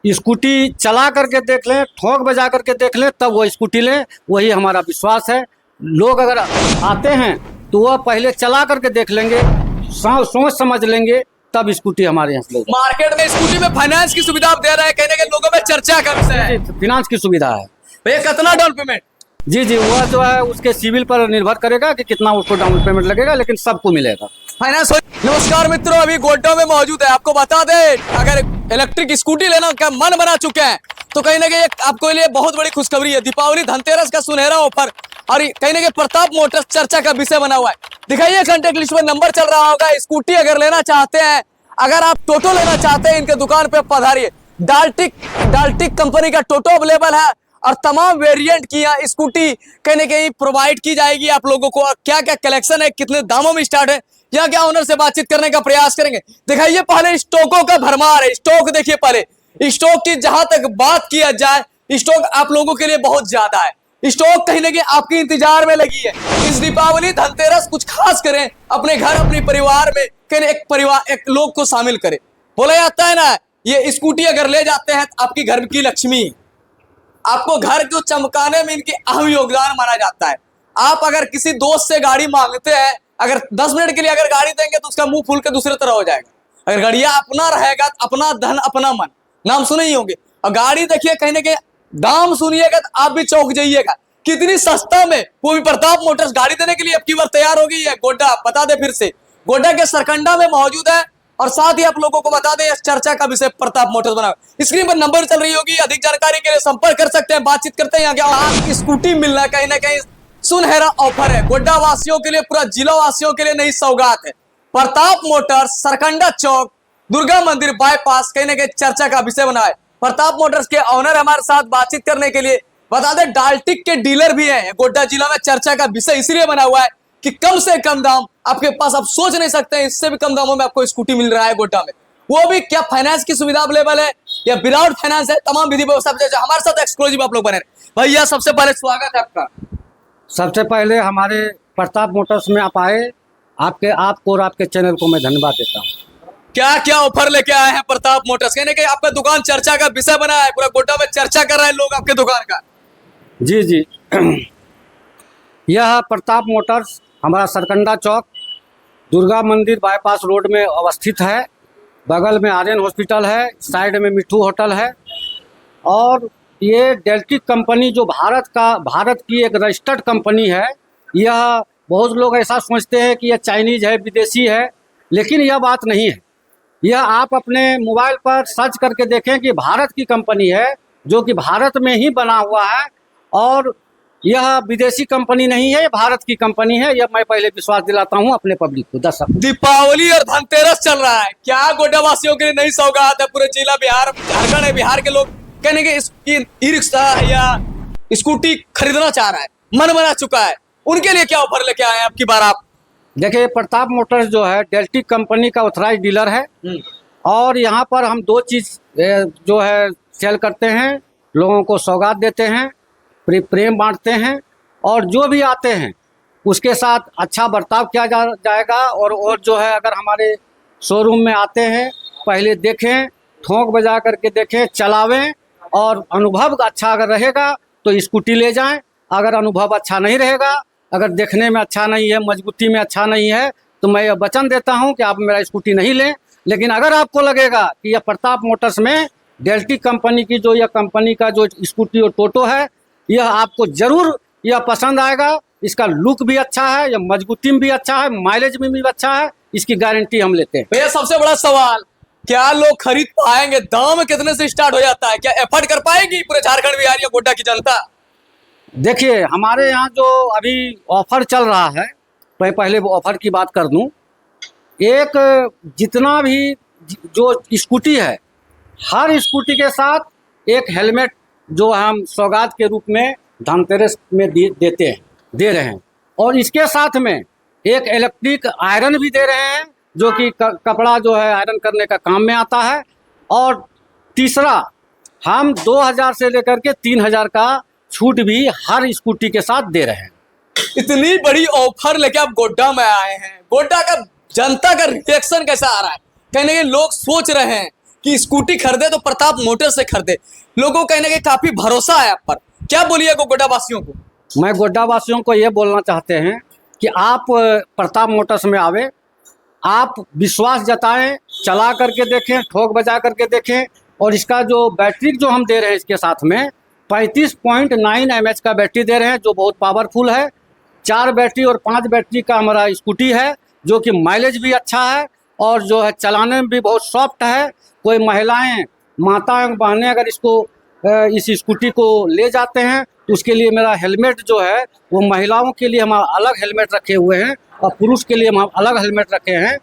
Scooty चला करके देख लें, ठोंक बजा करके देख लें, तब वो स्कूटी लें, वही हमारा विश्वास है। लोग अगर आते हैं तो वह पहले चला करके देख लेंगे, सोच समझ लेंगे, तब स्कूटी हमारे यहाँ से ले जाएं। मार्केट में स्कूटी में फाइनेंस की सुविधा आप दे रहे हैं, कहने के लोगों में चर्चा का विषय है। फिनांस की सुविधा है भैया कितना डाउन पेमेंट? जी, वह जो है उसके सिविल पर निर्भर करेगा कि कितना उसको डाउन पेमेंट लगेगा, लेकिन सबको मिलेगा फाइनेंस। नमस्कार मित्रों, अभी गोड्डा में मौजूद है। आपको बता दें, अगर इलेक्ट्रिक स्कूटी लेना का मन बना चुके हैं तो कहीं ना कहीं आपको लिए बहुत बड़ी खुशखबरी है। दीपावली धनतेरस का सुनहरा ऑफर और कहीं ना कहीं प्रताप मोटर्स चर्चा का विषय बना हुआ है। दिखाइए कांटेक्ट लिस्ट में नंबर चल रहा होगा। स्कूटी अगर लेना चाहते हैं, अगर आप टोटो लेना चाहते हैं, इनके दुकान पे पधारिए। डाल्टिक कंपनी का टोटो अवेलेबल है और तमाम वेरिएंट की यहाँ स्कूटी कहीं ना कहीं प्रोवाइड की जाएगी आप लोगों को। और क्या क्या कलेक्शन है, कितने दामों में स्टार्ट है, यहाँ क्या ओनर से बातचीत करने का प्रयास करेंगे। दिखाइए पहले स्टॉकों का भरमार है। स्टॉक देखिए, पहले स्टॉक की जहां तक बात किया जाए, स्टॉक आप लोगों के लिए बहुत ज्यादा है। स्टॉक कहीं ना कहीं आपके इंतजार में लगी है। इस दीपावली धनतेरस कुछ खास करें, अपने घर अपने परिवार में कहीं एक लोग को शामिल करें। बोला जाता है ना, ये स्कूटी अगर ले जाते हैं तो आपकी घर की लक्ष्मी, आपको घर को चमकाने में इनके अहम योगदान माना जाता है। आप अगर किसी दोस्त से गाड़ी मांगते हैं, अगर 10 मिनट के लिए अगर गाड़ी देंगे तो उसका मुंह फूल के दूसरे तरह हो जाएगा। अगर गाड़िया अपना रहेगा तो अपना धन अपना मन, नाम सुने ही होंगे। और गाड़ी देखिए, कहीं ना कहीं दाम सुनिएगा तो आप भी चौंक जाइएगा, कितनी सस्ता में वो भी प्रताप मोटर्स गाड़ी देने के लिए अब की बार तैयार हो गई है। गोड्डा बता दे फिर से, गोड्डा के सरकंडा में मौजूद है। और साथ ही आप लोगों को बता दें, इस चर्चा का विषय प्रताप मोटर्स बना। स्क्रीन पर नंबर चल रही होगी, अधिक जानकारी के लिए संपर्क कर सकते हैं, बातचीत करते हैं। यहाँ क्या आप स्कूटी मिलना कहीं ना कहीं सुनहरा ऑफर है। गोड्डा वासियों के लिए, पूरा जिला वासियों के लिए नई सौगात है। प्रताप मोटर्स सरकंडा चौक, दुर्गा मंदिर बाईपास, कहीं ना कहीं चर्चा का विषय बना है। प्रताप मोटर्स के ऑनर हमारे साथ बातचीत करने के लिए। बता दें, डाल्टिक के डीलर भी हैं। गोड्डा जिला में चर्चा का विषय इसलिए बना हुआ है कि कम से कम दाम आपके पास, आप सोच नहीं सकते हैं, इससे भी कम दामों में आपको स्कूटी मिल रहा है गोड्डा में। वो भी क्या फाइनेंस की सुविधा अवेलेबल है या विदाउट फाइनेंस है, तमाम विधि व्यवस्था हमारे साथ एक्सक्लूसिव आप लोग बने। भैया सबसे पहले स्वागत है आपका। सबसे पहले हमारे प्रताप मोटर्स में आप आए, आपको और आपके चैनल को मैं धन्यवाद देता हूँ। क्या क्या ऑफर लेके आए हैं प्रताप मोटर्स? कहने के आपका दुकान चर्चा का विषय बना है, पूरा गोड्डा में चर्चा कर रहे हैं लोग आपके दुकान का। जी यह प्रताप मोटर्स हमारा सरकंडा चौक, दुर्गा मंदिर बाईपास रोड में अवस्थित है। बगल में आर्यन हॉस्पिटल है, साइड में मिठू होटल है। और ये डेल्टिक कंपनी जो भारत की एक रजिस्टर्ड कंपनी है। यह बहुत लोग ऐसा सोचते हैं कि यह चाइनीज है, विदेशी है, लेकिन यह बात नहीं है। यह आप अपने मोबाइल पर सर्च करके देखें कि भारत की कंपनी है, जो कि भारत में ही बना हुआ है। और यह विदेशी कंपनी नहीं है, भारत की कंपनी है। यह मैं पहले विश्वास दिलाता हूं अपने पब्लिक को। दर्शक, दीपावली और धनतेरस चल रहा है, क्या गोड्डा वासियों के लिए नई सौगात है? पूरे जिला बिहार, झारखंड है, बिहार के लोग कहने के ई रिक्शा या स्कूटी खरीदना चाह रहा है, मन बना चुका है, उनके लिए क्या ऑफर लेके आए हैं आपकी बार आप? देखिए, प्रताप मोटर्स जो है डेल्टिक कंपनी का ऑथराइज डीलर है। और यहाँ पर हम 2 चीज़ जो है सेल करते हैं, लोगों को सौगात देते हैं, प्रेम बांटते हैं, और जो भी आते हैं उसके साथ अच्छा बर्ताव किया जाएगा। और जो है, अगर हमारे शोरूम में आते हैं, पहले देखें, ठोंक बजा करके देखें, चलावें, और अनुभव अच्छा अगर रहेगा तो स्कूटी ले जाएं। अगर अनुभव अच्छा नहीं रहेगा, अगर देखने में अच्छा नहीं है, मजबूती में अच्छा नहीं है, तो मैं यह वचन देता हूं कि आप मेरा स्कूटी नहीं लें। लेकिन अगर आपको लगेगा कि यह प्रताप मोटर्स में डेल्टिक कंपनी की जो यह कंपनी का जो स्कूटी और टोटो है, यह आपको जरूर यह पसंद आएगा। इसका लुक भी अच्छा है, यह मजबूती में भी अच्छा है, माइलेज में भी अच्छा है, इसकी गारंटी हम लेते हैं। भैया सबसे बड़ा सवाल, क्या लोग खरीद पाएंगे? दाम कितने से स्टार्ट हो जाता है? क्या एफर्ट कर पाएगी पूरे झारखंड बिहार या गोड्डा की जनता? देखिए, हमारे यहाँ जो अभी ऑफर चल रहा है, मैं पहले वो ऑफर की बात कर दूं। एक जितना भी जो स्कूटी है, हर स्कूटी के साथ एक हेलमेट जो हम सौगात के रूप में धनतेरस में दे रहे हैं। और इसके साथ में एक इलेक्ट्रिक आयरन भी दे रहे हैं, जो कि कपड़ा जो है आयरन करने का काम में आता है। और तीसरा, हम 2000 से लेकर के 3000 का छूट भी हर स्कूटी के साथ दे रहे हैं। इतनी बड़ी ऑफर लेके आप गोड्डा में आए हैं, गोड्डा का जनता का रिएक्शन कैसा आ रहा है? कहने के लोग सोच रहे हैं कि स्कूटी खरीदे तो प्रताप मोटर से खरीदे। लोगों को कहीं ना कहीं काफी भरोसा है आप पर, क्या बोलिएगा गोड्डा वासियों को? मैं गोड्डा वासियों को ये बोलना चाहते हैं कि आप प्रताप मोटर्स में आवे, आप विश्वास जताएं, चला करके देखें, ठोक बजा करके देखें। और इसका जो बैटरी जो हम दे रहे हैं इसके साथ में 35.9 mAh का बैटरी दे रहे हैं, जो बहुत पावरफुल है। 4 बैटरी और 5 बैटरी का हमारा स्कूटी है, जो कि माइलेज भी अच्छा है और जो है चलाने में भी बहुत सॉफ्ट है। कोई महिलाएं, माताएं, बहनें अगर इसको इस स्कूटी को ले जाते हैं तो उसके लिए मेरा हेलमेट जो है वो महिलाओं के लिए हम अलग हेलमेट रखे हुए हैं और पुरुष के लिए हम अलग हेलमेट रखे हैं।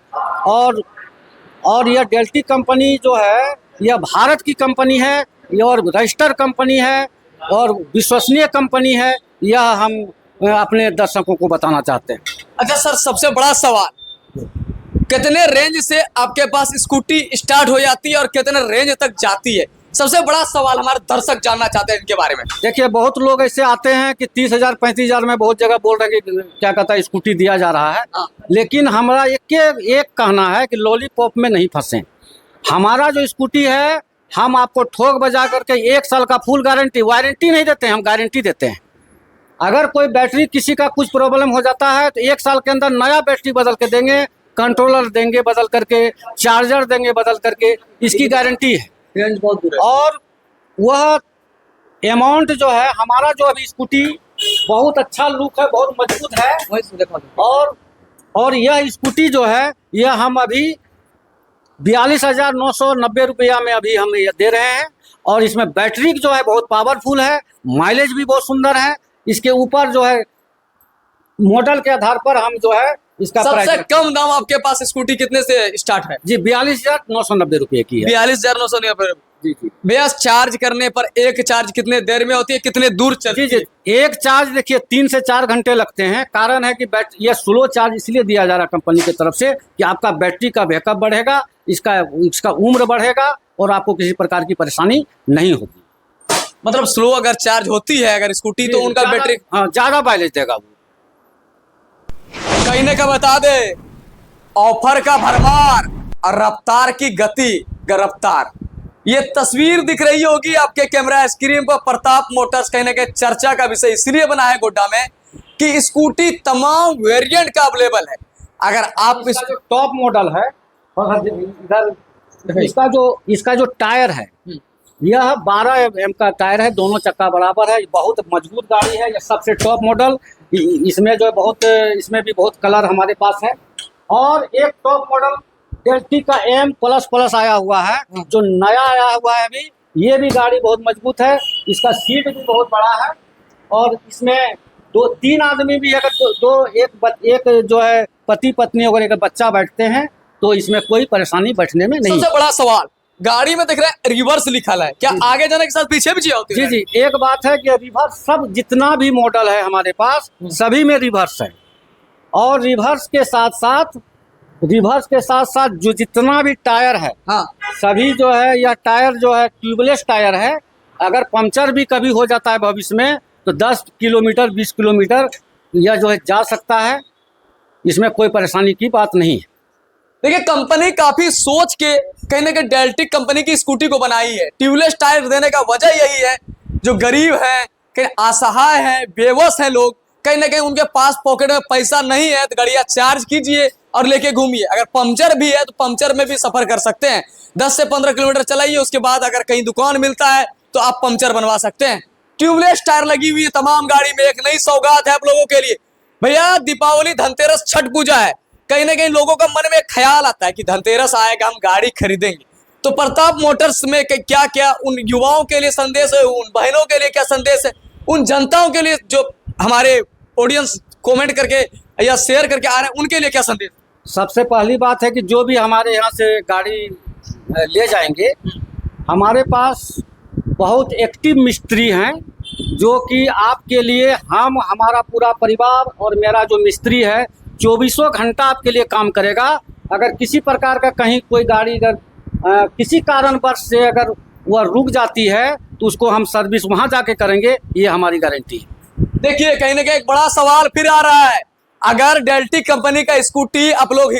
और यह डेल्टी कंपनी जो है यह भारत की कंपनी है, यह और रजिस्टर कंपनी है और विश्वसनीय कंपनी है। यह हम अपने दर्शकों को बताना चाहते हैं। अच्छा सर, सबसे बड़ा सवाल, कितने रेंज से आपके पास स्कूटी स्टार्ट हो जाती है और कितने रेंज तक जाती है? सबसे बड़ा सवाल हमारे दर्शक जानना चाहते हैं इनके बारे में। देखिए, बहुत लोग ऐसे आते हैं कि 30,000 35,000 में बहुत जगह बोल रहे हैं कि क्या कहता है स्कूटी दिया जा रहा है। लेकिन हमारा एक कहना है कि लॉलीपॉप में नहीं फंसे। हमारा जो स्कूटी है हम आपको ठोक बजा करके 1 साल का फुल गारंटी, वारंटी नहीं देते हैं, हम गारंटी देते हैं। अगर कोई बैटरी किसी का कुछ प्रॉब्लम हो जाता है तो 1 साल के अंदर नया बैटरी बदल के देंगे, कंट्रोलर देंगे बदल करके, चार्जर देंगे बदल करके, इसकी गारंटी है। रेंज बहुत दूर है। और वह अमाउंट जो है हमारा जो अभी स्कूटी बहुत अच्छा लुक है, बहुत मजबूत है। और यह स्कूटी जो है यह हम अभी 42,990 रुपया में अभी हम ये दे रहे हैं। और इसमें बैटरी जो है बहुत पावरफुल है, माइलेज भी बहुत सुंदर है। इसके ऊपर जो है मॉडल के आधार पर हम जो है इसका सबसे कम दाम आपके पास स्कूटी कितने से स्टार्ट है? जी 42,990 रुपये की है। 42,990 जी जी भैया, चार्ज करने पर एक चार्ज कितने देर में होती है, कितने दूर चलती है? जी जी, एक चार्ज देखिए 3 से 4 घंटे लगते हैं। कारण है कि ये स्लो चार्ज इसलिए दिया जा रहा है कंपनी की तरफ से कि आपका बैटरी का बैकअप बढ़ेगा, इसका उम्र बढ़ेगा और आपको किसी प्रकार की परेशानी नहीं होगी। मतलब स्लो अगर चार्ज होती है अगर स्कूटी तो उनका बैटरी ज्यादा माइलेज देगा। वो कहने का बता दे, ऑफर का भरमार और रफ्तार की गति गिरफ्तार। ये तस्वीर दिख रही होगी आपके कैमरा स्क्रीन पर। प्रताप मोटर्स कहने के चर्चा का विषय इसलिए बना है गोड्डा में कि स्कूटी तमाम वेरिएंट का अवेलेबल है। अगर आप इसका जो टॉप मॉडल है और इधर इसका जो टायर है यह 12 mm का टायर है, दोनों चक्का बराबर है, बहुत मजबूत गाड़ी है। यह सबसे टॉप मॉडल। इसमें जो है इसमें भी बहुत कलर हमारे पास है। और एक टॉप मॉडल डेल्टी का M++ आया हुआ है, जो नया आया हुआ है अभी। ये भी गाड़ी बहुत मजबूत है, इसका सीट भी बहुत बड़ा है। और इसमें 2-3 आदमी भी अगर एक जो है पति पत्नी अगर एक बच्चा बैठते हैं तो इसमें कोई परेशानी बैठने में नहीं। सबसे बड़ा सवाल, गाड़ी में देख रहे हैं रिवर्स लिखा है, क्या आगे जाने के साथ पीछे भी चाहिए होती है? जी जी, एक बात है कि रिवर्स सब जितना भी मॉडल है हमारे पास सभी में रिवर्स है। और रिवर्स के साथ साथ जो जितना भी टायर है सभी जो है, यह टायर जो है ट्यूबलेस टायर है। अगर पंचर भी कभी हो जाता है भविष्य में तो 10 किलोमीटर 20 किलोमीटर यह जो है जा सकता है, इसमें कोई परेशानी की बात नहीं है। देखिए, कंपनी काफी सोच के कहीं ना कहीं डेल्टी कंपनी की स्कूटी को बनाई है। ट्यूबलेस टायर देने का वजह यही है, जो गरीब है, कहीं असहाय है, बेबस है लोग, कहीं ना कहीं उनके पास पॉकेट में पैसा नहीं है तो गाड़ियां चार्ज कीजिए और लेके घूमिए। अगर पंचर भी है तो पंचर में भी सफर कर सकते हैं। 10 से 15 किलोमीटर चलाइए, उसके बाद अगर कहीं दुकान मिलता है तो आप पंचर बनवा सकते हैं। ट्यूबलेस टायर लगी हुई है तमाम गाड़ी में। एक नई सौगात है आप लोगों के लिए। भैया, दीपावली, धनतेरस, छठ पूजा है, कहीं ना कहीं लोगों का मन में ख्याल आता है कि धनतेरस आएगा, हम गाड़ी खरीदेंगे। तो प्रताप मोटर्स में क्या क्या उन युवाओं के लिए संदेश है, उन बहनों के लिए क्या संदेश है, उन जनताओं के लिए जो हमारे ऑडियंस कमेंट करके या शेयर करके आ रहे हैं उनके लिए क्या संदेश? सबसे पहली बात है कि जो भी हमारे यहाँ से गाड़ी ले जाएंगे, हमारे पास बहुत एक्टिव मिस्त्री हैं जो कि आपके लिए हमारा पूरा परिवार और मेरा जो मिस्त्री है 24 घंटा आपके लिए काम करेगा। अगर किसी प्रकार का कहीं कोई गाड़ी अगर किसी कारणवश से अगर वह रुक जाती है तो उसको हम सर्विस वहाँ जाके करेंगे, ये हमारी गारंटी है। देखिए, कहीं ना कहीं एक बड़ा सवाल फिर आ रहा है। अगर डेल्टी कंपनी का स्कूटी आप लोग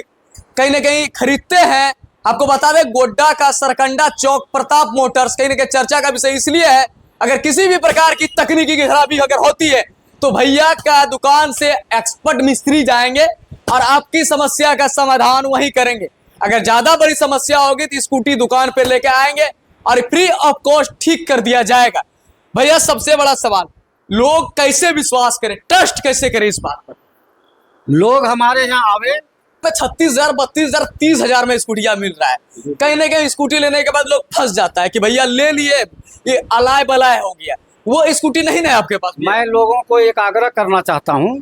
कहीं ना कहीं खरीदते हैं, आपको बता दें गोड्डा का सरकंडा चौक प्रताप मोटर्स कहीं ना कहीं चर्चा का विषय इसलिए है, अगर किसी भी प्रकार की तकनीकी की खराबी अगर होती है तो भैया का दुकान से एक्सपर्ट मिस्त्री जाएंगे और आपकी समस्या का समाधान वही करेंगे। अगर ज्यादा बड़ी समस्या होगी तो स्कूटी दुकान पे लेके आएंगे और फ्री ऑफ कॉस्ट ठीक कर दिया जाएगा। भैया सबसे बड़ा सवाल, लोग कैसे विश्वास करें, ट्रस्ट कैसे करें इस बात पर? लोग हमारे यहाँ आवे 36,000 32,000 30,000 में स्कूटियां मिल रहा है। कहीं ना कहीं स्कूटी लेने के बाद लोग फंस जाता है कि भैया ले लिए, ये अलाय बलाय हो गया, वो स्कूटी नहीं ना आपके पास। मैं लोगों को एक आग्रह करना चाहता हूँ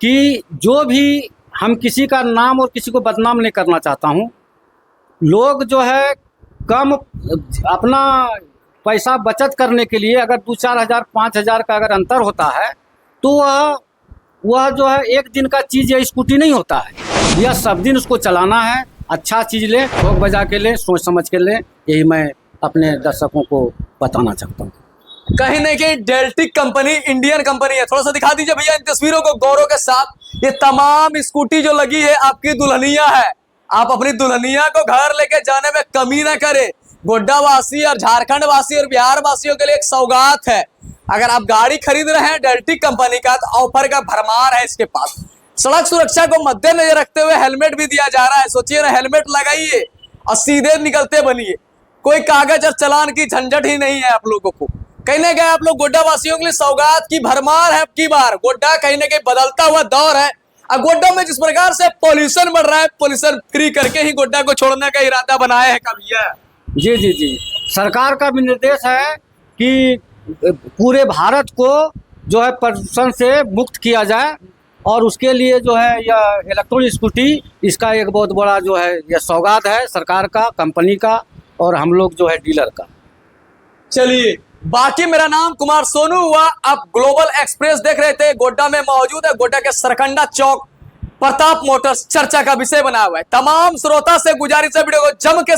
कि जो भी, हम किसी का नाम और किसी को बदनाम नहीं करना चाहता हूँ। लोग जो है कम अपना पैसा बचत करने के लिए अगर 2-4 हज़ार 5 हज़ार का अगर अंतर होता है तो वह जो है एक दिन का चीज़ या स्कूटी नहीं होता है। यह सब दिन उसको चलाना है। अच्छा चीज़ ले, ठोक बजा के ले, सोच समझ के ले, यही मैं अपने दर्शकों को बताना चाहता हूँ। कहीं ना कहीं डेल्टिक कंपनी इंडियन कंपनी है। थोड़ा सा दिखा दीजिए भैया इन तस्वीरों को गौरव के साथ। ये तमाम स्कूटी जो लगी है आपकी दुल्हनिया है। आप अपनी दुल्हनिया को घर लेके जाने में कमी ना करें। गोड्डा वासी और झारखंड वासी और बिहार वासियों के लिए एक सौगात है। अगर आप गाड़ी खरीद रहे हैं डेल्टिक कंपनी का तो ऑफर का भरमार है इसके पास। सड़क सुरक्षा को मद्देनजर रखते हुए हेलमेट भी दिया जा रहा है। सोचिए ना, हेलमेट लगाइए और सीधे निकलते बनिए, कोई कागज और चालान की झंझट ही नहीं है आप लोगों को। कहीं ना कहीं आप लोग गोड्डा वासियों के लिए सौगात की भरमार है। अब की बार गोड्डा कहीं ना कहीं बदलता हुआ दौर है। अब गोड्डा में जिस प्रकार से पॉल्यूशन बढ़ रहा है, पॉल्यूशन फ्री करके ही गोड्डा को छोड़ने का इरादा बनाया है कभी है। जी जी जी, सरकार का भी निर्देश है कि पूरे भारत को जो है प्रदूषण से मुक्त किया जाए और उसके लिए जो है यह इलेक्ट्रॉनिक स्कूटी, इसका एक बहुत बड़ा जो है यह सौगात है सरकार का, कंपनी का और हम लोग जो है डीलर का। चलिए, बाकी मेरा नाम कुमार सोनू हुआ। आप ग्लोबल एक्सप्रेस देख रहे थे, गोड्डा में मौजूद है। गोड्डा के सरकंडा चौक प्रताप मोटर्स चर्चा का विषय बना हुआ है। तमाम श्रोता से गुजारिश है वीडियो को जम के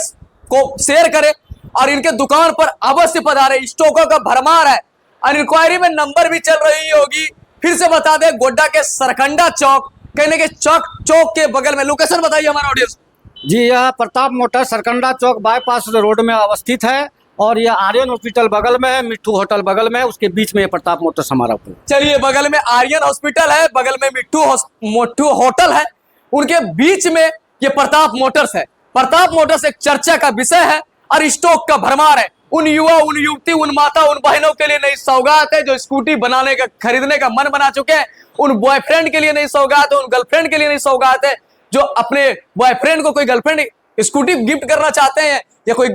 शेयर करें और इनके दुकान पर अवश्य पधारे। स्टॉकों का भरमार है और इंक्वायरी में नंबर भी चल रही होगी। फिर से बता दें, गोड्डा के सरकंडा चौक, कहने के चौक के बगल में, लोकेशन बताइए हमारे ऑडियंस। जी, यह प्रताप मोटर्स सरकंडा चौक बाईपास रोड में अवस्थित है और यह आर्यन हॉस्पिटल बगल में है, मिट्ठू होटल बगल में है, उसके बीच में ये प्रताप मोटर्स हमारा। चलिए, बगल में आर्यन हॉस्पिटल है, बगल में मिट्ठू होटल है, उनके बीच में ये प्रताप मोटर्स है। प्रताप मोटर्स एक चर्चा का विषय है और स्टॉक का भरमार है। उन युवा, उन युवती, उन माता, उन बहनों के लिए नई सौगात है जो स्कूटी बनाने का, खरीदने का मन बना चुके हैं। उन बॉयफ्रेंड के लिए नई सौगात है, उन गर्लफ्रेंड के लिए नई सौगात है जो अपने बॉयफ्रेंड को कोई गर्लफ्रेंड स्कूटी गिफ्ट करना चाहते हैं, या कोई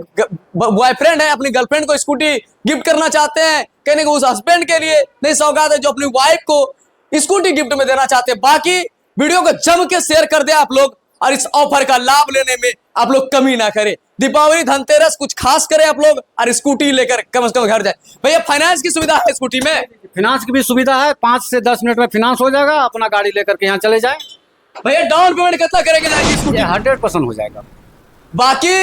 बॉयफ्रेंड है अपनी गर्लफ्रेंड को स्कूटी गिफ्ट करना चाहते हैं। कहने को उस हस्बैंड के लिए नई सौगात है जो अपनी वाइफ को स्कूटी गिफ्ट में देना चाहते हैं। बाकी वीडियो को जम के शेयर कर दे आप लोग और इस ऑफर का लाभ लेने में आप लोग कमी ना करें। दीपावली, धनतेरस कुछ खास करें आप लोग और स्कूटी लेकर कम से कम घर जाए। भैया फाइनेंस की सुविधा है स्कूटी में? फाइनेंस की भी सुविधा है, 5 से 10 मिनट में फाइनेंस हो जाएगा। अपना गाड़ी लेकर के यहाँ चले जाए। भैया डाउन पेमेंट कितना करेंगे स्कूटी? 100% हो जाएगा। बाकी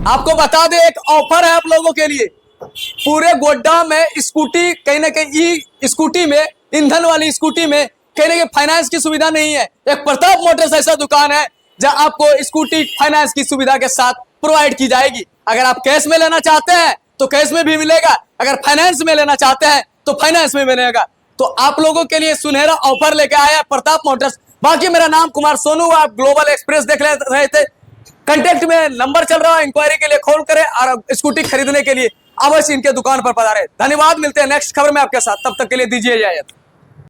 आपको बता दे, एक ऑफर है आप लोगों के लिए। पूरे गोड्डा में स्कूटी, कहीं ना कहीं स्कूटी में, ईंधन वाली स्कूटी में कहीं ना कहीं फाइनेंस की सुविधा नहीं है। एक प्रताप मोटर्स ऐसा दुकान है जहां आपको स्कूटी फाइनेंस की सुविधा के साथ प्रोवाइड की जाएगी। अगर आप कैश में लेना चाहते हैं तो कैश में भी मिलेगा, अगर फाइनेंस में लेना चाहते हैं तो फाइनेंस में मिलेगा। तो आप लोगों के लिए सुनहरा ऑफर लेके आया है प्रताप मोटर्स। बाकी मेरा नाम कुमार सोनू, आप ग्लोबल एक्सप्रेस देख रहे थे। कंटेक्ट में नंबर चल रहा है, इंक्वायरी के लिए कॉल करें और स्कूटी खरीदने के लिए अवश्य इनके दुकान पर पधारें। धन्यवाद, मिलते हैं नेक्स्ट खबर में आपके साथ, तब तक के लिए दीजिए इजाजत।